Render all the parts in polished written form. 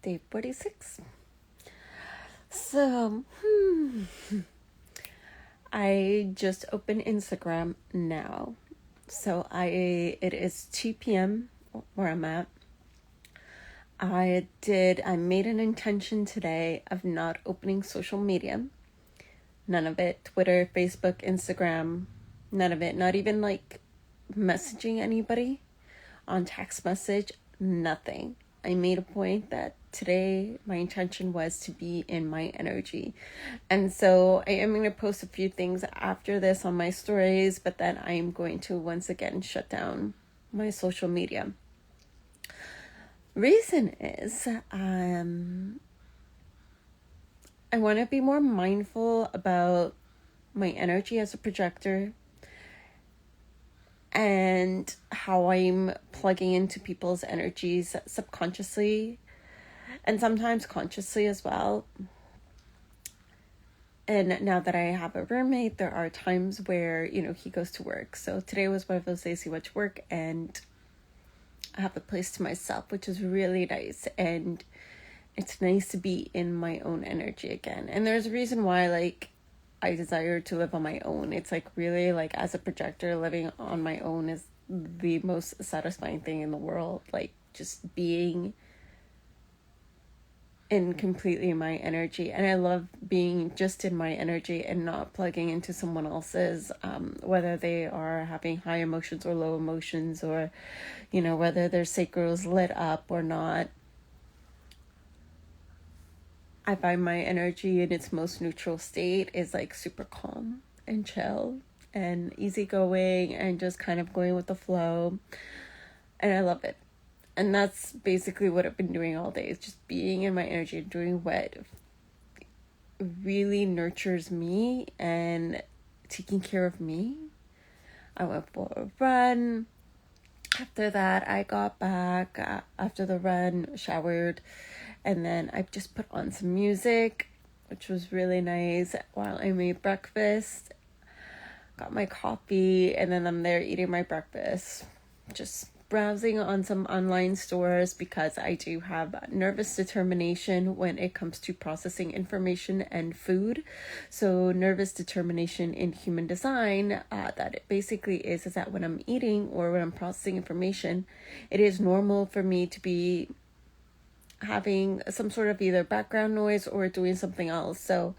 Day 46. So, I just opened Instagram now. So it is 2 p.m. where I'm at. I made an intention today of not opening social media. None of it. Twitter, Facebook, Instagram, none of it. Not even like messaging anybody on text message, nothing. I made a point that today my intention was to be in my energy. And so I am going to post a few things after this on my stories, but then I am going to once again shut down my social media. Reason is I want to be more mindful about my energy as a projector and how I'm plugging into people's energies subconsciously and sometimes consciously as well. And now that I have a roommate, there are times where, he goes to work. So today was one of those days he went to work and I have a place to myself, which is really nice. And it's nice to be in my own energy again. And there's a reason why, I desire to live on my own. It's really as a projector, living on my own is the most satisfying thing in the world. Just being in completely my energy. And I love being just in my energy and not plugging into someone else's, whether they are having high emotions or low emotions, or, whether their sacral is lit up or not. I find my energy in its most neutral state is super calm and chill and easygoing and just kind of going with the flow. And I love it. And that's basically what I've been doing all day, is just being in my energy and doing what really nurtures me and taking care of me. I went for a run. After that, I got back after the run, showered, and then I just put on some music, which was really nice, while I made breakfast. Got my coffee, and then I'm there eating my breakfast. Just browsing on some online stores because I do have nervous determination when it comes to processing information and food. So nervous determination in human design, that it basically is that when I'm eating or when I'm processing information, it is normal for me to be having some sort of either background noise or doing something else. So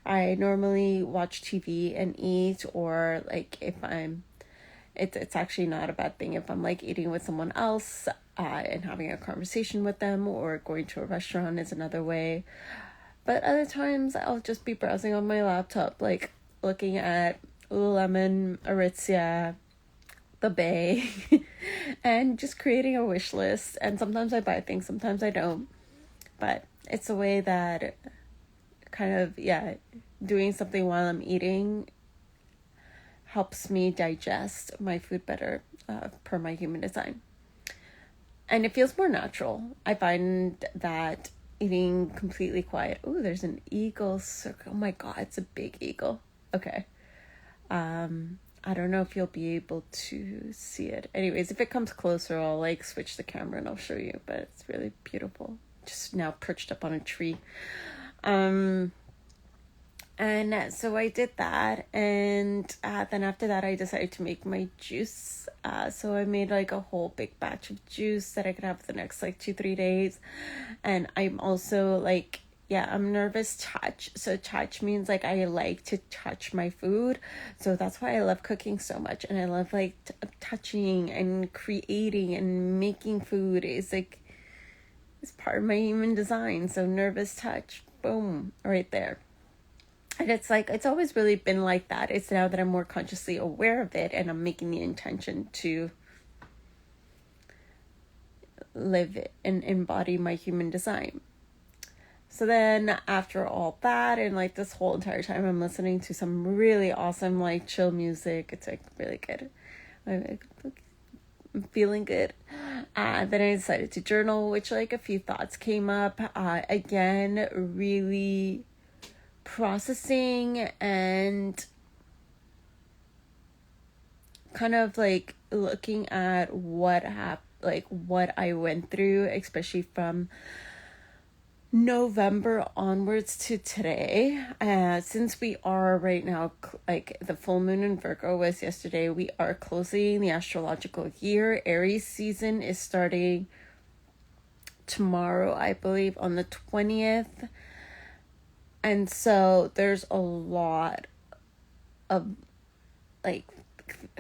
I normally watch TV and eat, or if I'm it's actually not a bad thing if I'm eating with someone else and having a conversation with them, or going to a restaurant is another way. But other times I'll just be browsing on my laptop, looking at Lululemon, Aritzia, the Bay, and just creating a wish list. And sometimes I buy things, sometimes I don't. But it's a way that kind of, doing something while I'm eating helps me digest my food better, per my human design. And it feels more natural. I find that eating completely quiet. Oh, there's an eagle circle. Oh my God, it's a big eagle. Okay. I don't know if you'll be able to see it. Anyways, if it comes closer, I'll switch the camera and I'll show you. But it's really beautiful. Just now perched up on a tree. And so I did that, and then after that I decided to make my juice. So I made a whole big batch of juice that I could have for the next 2-3 days. And I'm also I'm nervous touch. So touch means I like to touch my food. So that's why I love cooking so much. And I love touching and creating and making food is it's part of my human design. So nervous touch, boom, right there. And it's always really been like that. It's now that I'm more consciously aware of it and I'm making the intention to live and embody my human design. So then after all that, and this whole entire time, I'm listening to some really awesome chill music. It's really good. I'm feeling good. Then I decided to journal, which a few thoughts came up. Again, really processing and kind of looking at what I went through, especially from, November onwards to today, since we are right now, like the full moon in Virgo was yesterday, we are closing the astrological year. Aries season is starting tomorrow, I believe, on the 20th. And so there's a lot of like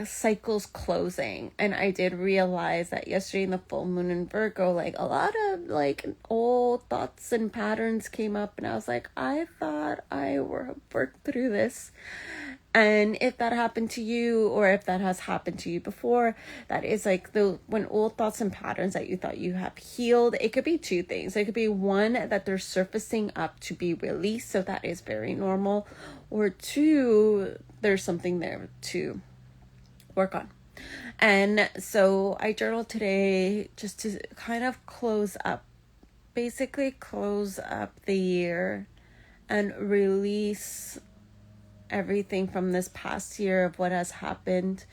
cycles closing, and I did realize that yesterday in the full moon in Virgo, like a lot of like old thoughts and patterns came up, and I was like, I thought I worked through this. And if that happened to you, or if that has happened to you before, that is like when old thoughts and patterns that you thought you have healed, it could be two things. It could be one, that they're surfacing up to be released, so that is very normal, or two, there's something there to work on. And so I journaled today just to kind of close up the year and release everything from this past year of what has happened,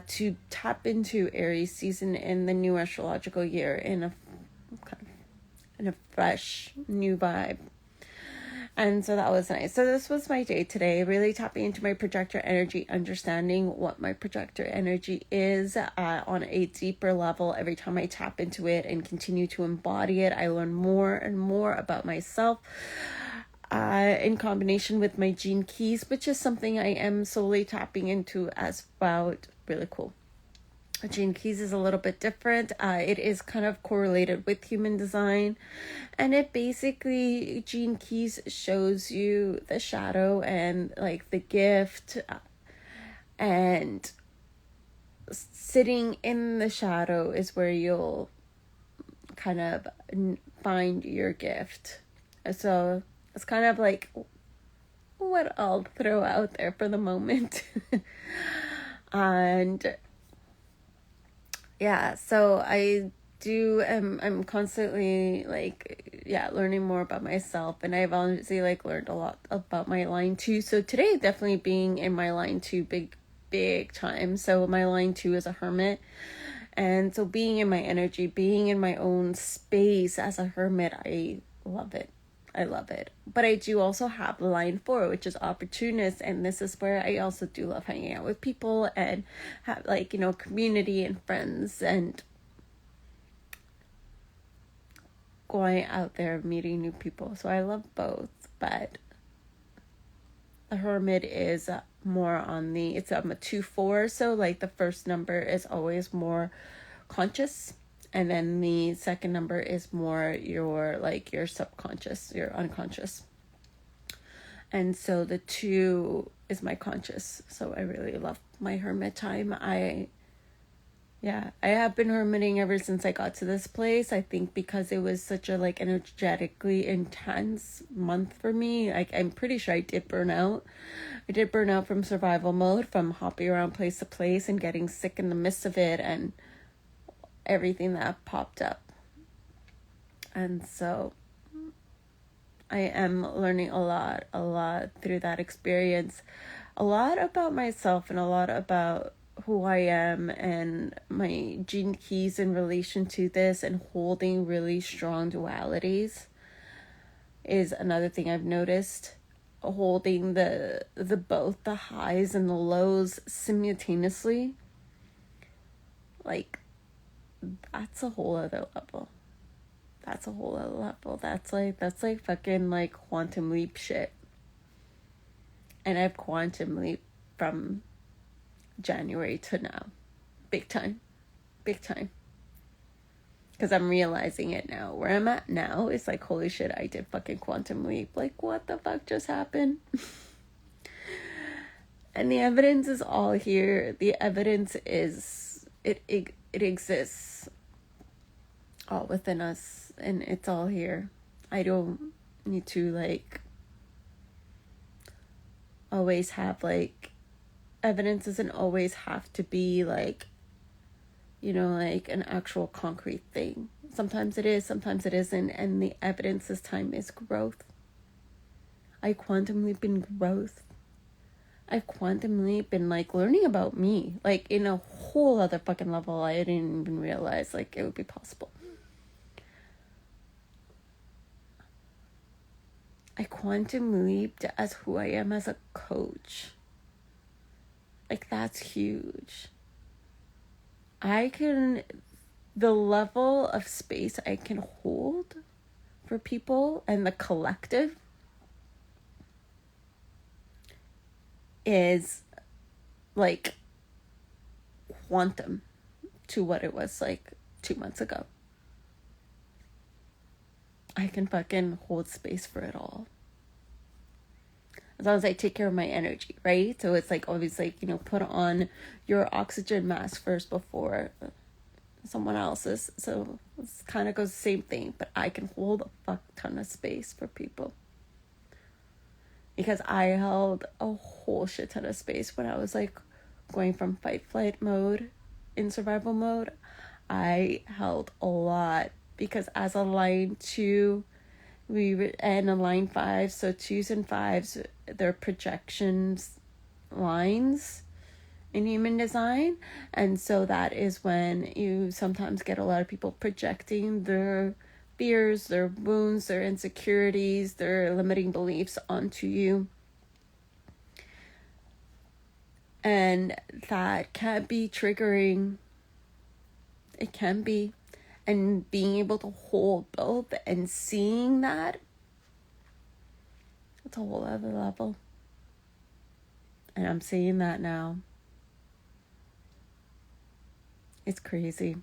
to tap into Aries season in the new astrological year in a fresh new vibe. And so that was nice. So this was my day today, really tapping into my projector energy, understanding what my projector energy is on a deeper level. Every time I tap into it and continue to embody it, I learn more and more about myself, in combination with my gene keys, which is something I am slowly tapping into as well. Really cool. Gene keys is a little bit different. It is kind of correlated with human design, and it basically, gene keys shows you the shadow and like the gift, and sitting in the shadow is where you'll kind of find your gift. So it's kind of like what I'll throw out there for the moment. And yeah, so I'm constantly learning more about myself, and I've honestly learned a lot about my line 2. So today definitely being in my line 2 big time. So my line 2 is a hermit, and so being in my energy, being in my own space as a hermit, I love it. But I do also have line 4, which is opportunist, and this is where I also do love hanging out with people and have community and friends and going out there meeting new people. So I love both, but the hermit is more on I'm a 2-4, so the first number is always more conscious, and then the second number is more your subconscious, your unconscious. And so the 2 is my conscious. So I really love my hermit time. I have been hermiting ever since I got to this place. I think because it was such a energetically intense month for me. I'm pretty sure I did burn out. I did burn out from survival mode, from hopping around place to place and getting sick in the midst of it, and everything that popped up. And so I am learning a lot through that experience, a lot about myself and a lot about who I am and my gene keys in relation to this, and holding really strong dualities is another thing I've noticed. Holding the both the highs and the lows simultaneously, that's a whole other level. That's like fucking quantum leap shit. And I've quantum leap from January to now. Big time. Because I'm realizing it now. Where I'm at now is holy shit, I did fucking quantum leap. What the fuck just happened? And the evidence is all here. The evidence is, it exists all within us, and it's all here. I don't need to always have evidence doesn't always have to be an actual concrete thing. Sometimes it is, sometimes it isn't, and the evidence this time is growth. I quantum leap in growth. I've quantum leap in learning about me, in a whole other fucking level I didn't even realize it would be possible. I quantum leaped as who I am as a coach. Like, that's huge. The level of space I can hold for people and the collective is like quantum to what it was like 2 months ago. I can fucking hold space for it all. As long as I take care of my energy, right? So it's like always like, put on your oxygen mask first before someone else's. So it kind of goes the same thing, but I can hold a fuck ton of space for people. Because I held a whole shit ton of space when I was like going from fight flight mode in survival mode. I held a lot because as a line 2, and a line 5, so 2s and 5s, they're projections lines in human design. And so that is when you sometimes get a lot of people projecting their fears, their wounds, their insecurities, their limiting beliefs onto you. And that can be triggering. It can be. And being able to hold both and seeing that, it's a whole other level. And I'm seeing that now. It's crazy.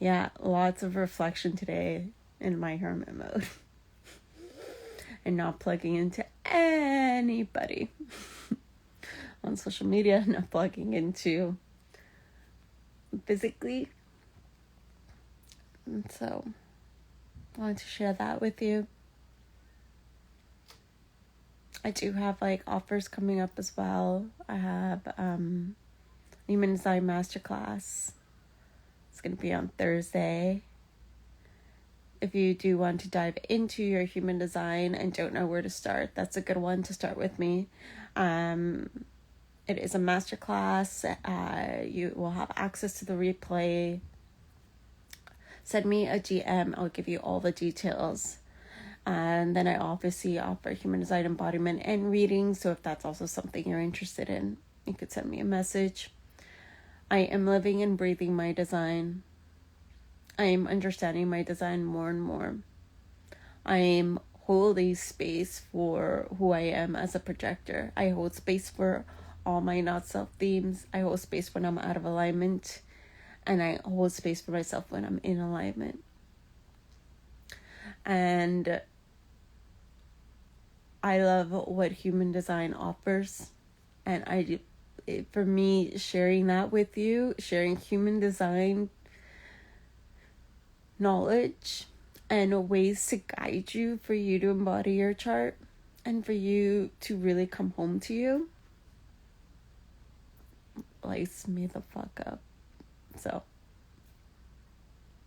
Yeah, lots of reflection today in my hermit mode. And not plugging into anybody on social media, not plugging into physically. And so I wanted to share that with you. I do have like offers coming up as well. I have Human Design Masterclass. It's going to be on Thursday. If you do want to dive into your human design and don't know where to start, that's a good one to start with me. It is a masterclass. You will have access to the replay. Send me a DM. I'll give you all the details. And then I obviously offer human design embodiment and reading. So if that's also something you're interested in, you could send me a message. I am living and breathing my design. I am understanding my design more and more. I am holding space for who I am as a projector. I hold space for all my not self themes. I hold space when I'm out of alignment. And I hold space for myself when I'm in alignment. And I love what human design offers. And for me, sharing that with you, sharing human design knowledge and ways to guide you for you to embody your chart and for you to really come home to you, lights me the fuck up. So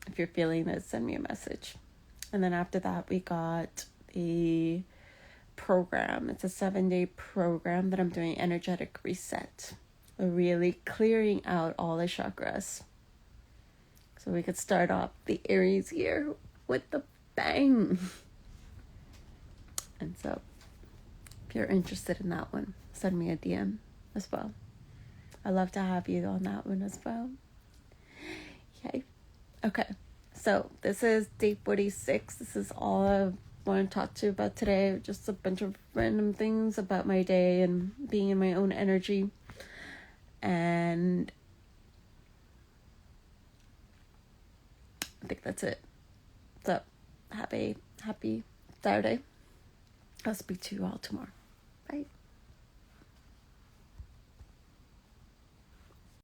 if you're feeling this, send me a message. And then after that, we got a program. It's a 7-day program that I'm doing, energetic reset. Really clearing out all the chakras. So we could start off the Aries year with the bang. And so if you're interested in that one, send me a DM as well. I'd love to have you on that one as well. Yay. Okay. So this is day 46. This is all I want to talk to you about today. Just a bunch of random things about my day and being in my own energy. And I think that's it. So have a happy Saturday. I'll speak to you all tomorrow. Bye.